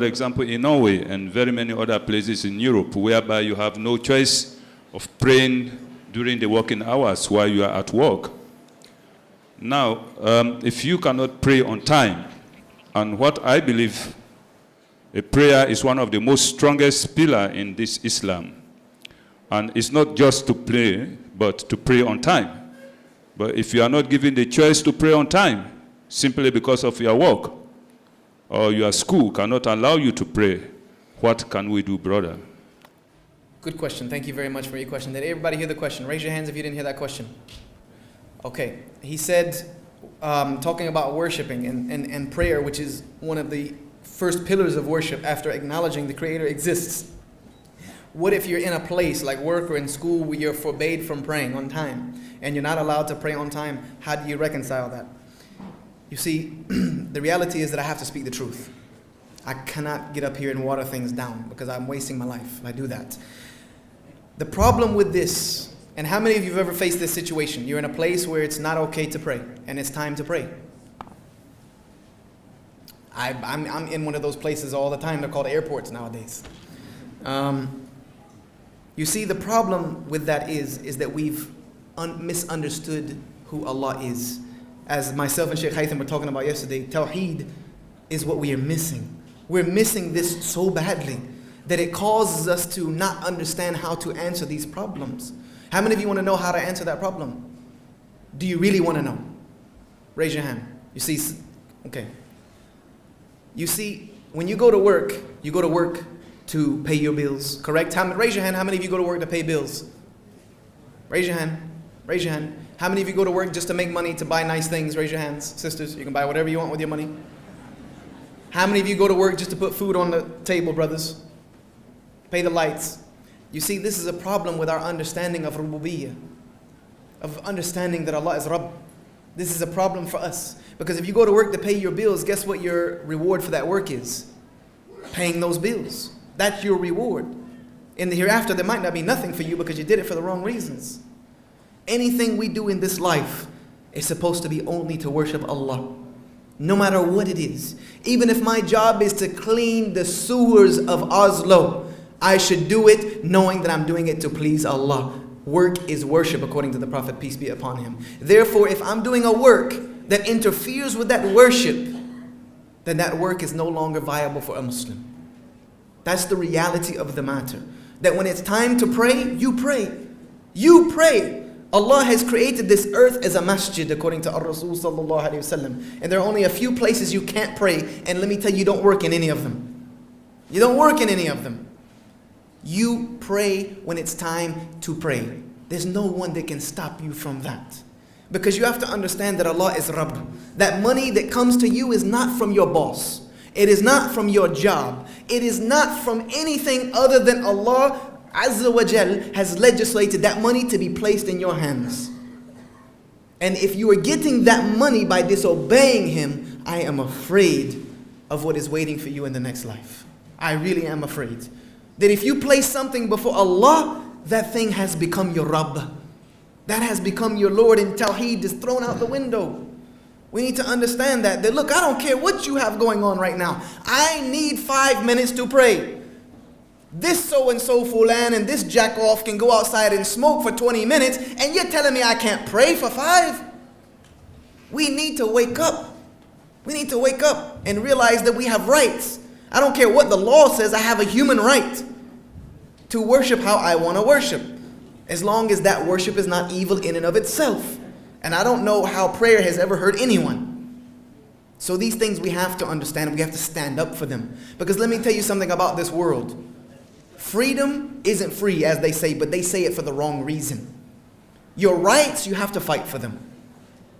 For example, in Norway and very many other places in Europe, whereby you have no choice of praying during the working hours while you are at work. Now, if you cannot pray on time, and what I believe, a prayer is one of the most strongest pillars in this Islam. And it's not just to pray, but to pray on time. But if you are not given the choice to pray on time, simply because of your work, or your school cannot allow you to pray, what can we do, brother? Good question. Thank you very much for your question. Did everybody hear the question? Raise your hands if you didn't hear that question. Okay. He said, talking about worshiping and prayer, which is one of the first pillars of worship after acknowledging the Creator exists. What if you're in a place like work or in school where you're forbade from praying on time and you're not allowed to pray on time? How do you reconcile that? You see, the reality is that I have to speak the truth. I cannot get up here and water things down because I'm wasting my life if I do that. The problem with this, and how many of you have ever faced this situation? You're in a place where it's not okay to pray and it's time to pray. I'm in one of those places all the time. They're called airports nowadays. You see, the problem with that is that we've misunderstood who Allah is. As myself and Sheikh Haytham were talking about yesterday, Tawheed is what we are missing. We're missing this so badly that it causes us to not understand how to answer these problems. How many of you want to know how to answer that problem? Do you really want to know? Raise your hand. You see, okay. You see, when you go to work to pay your bills, correct? Raise your hand. How many of you go to work to pay bills? Raise your hand. Raise your hand. How many of you go to work just to make money to buy nice things? Raise your hands. Sisters, you can buy whatever you want with your money. How many of you go to work just to put food on the table, brothers? Pay the lights. You see, this is a problem with our understanding of rububiyyah, of understanding that Allah is Rabb. This is a problem for us. Because if you go to work to pay your bills, guess what your reward for that work is? Paying those bills. That's your reward. In the hereafter, there might not be nothing for you because you did it for the wrong reasons. Anything we do in this life is supposed to be only to worship Allah. No matter what it is. Even if my job is to clean the sewers of Oslo, I should do it knowing that I'm doing it to please Allah. Work is worship according to the Prophet, peace be upon him. Therefore, if I'm doing a work that interferes with that worship, then that work is no longer viable for a Muslim. That's the reality of the matter. That when it's time to pray, you pray. You pray. Allah has created this earth as a masjid according to Ar-Rasul sallallahu alayhi wasallam. And there are only a few places you can't pray. And let me tell you, you don't work in any of them. You don't work in any of them. You pray when it's time to pray. There's no one that can stop you from that. Because you have to understand that Allah is Rabb. That money that comes to you is not from your boss. It is not from your job. It is not from anything other than Allah Azza wa Jal has legislated that money to be placed in your hands. And if you are getting that money by disobeying Him, I am afraid of what is waiting for you in the next life. I really am afraid. That if you place something before Allah, that thing has become your Rabb. That has become your Lord, and Tawheed is thrown out the window. We need to understand that look, I don't care what you have going on right now. I need 5 minutes to pray. This so-and-so fulan and this jack-off can go outside and smoke for 20 minutes, and you're telling me I can't pray for 5? We need to wake up. We need to wake up and realize that we have rights. I don't care what the law says, I have a human right to worship how I want to worship, as long as that worship is not evil in and of itself. And I don't know how prayer has ever hurt anyone. So these things we have to understand, we have to stand up for them. Because let me tell you something about this world. Freedom isn't free, as they say, but they say it for the wrong reason. Your rights, you have to fight for them.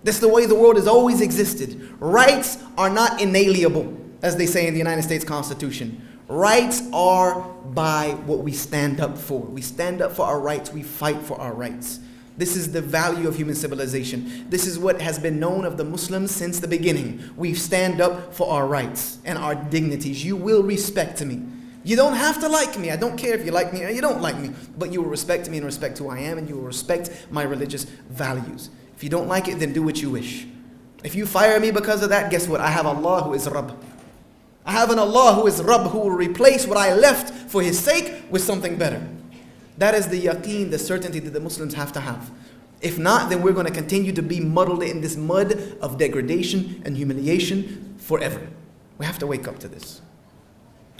That's the way the world has always existed. Rights are not inalienable, as they say in the United States Constitution. Rights are by what we stand up for. We stand up for our rights. We fight for our rights. This is the value of human civilization. This is what has been known of the Muslims since the beginning. We stand up for our rights and our dignities. You will respect me. You don't have to like me. I don't care if you like me or you don't like me. But you will respect me and respect who I am, and you will respect my religious values. If you don't like it, then do what you wish. If you fire me because of that, guess what? I have Allah who is Rabb. I have an Allah who is Rabb, who will replace what I left for His sake with something better. That is the yaqeen, the certainty that the Muslims have to have. If not, then we're going to continue to be muddled in this mud of degradation and humiliation forever. We have to wake up to this.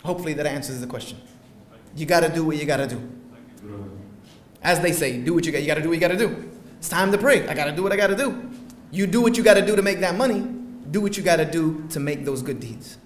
Hopefully that answers the question. You got to do what you got to do. As they say, do what you got. You got to do what you got to do. It's time to pray. I got to do what I got to do. You do what you got to do to make that money. Do what you got to do to make those good deeds.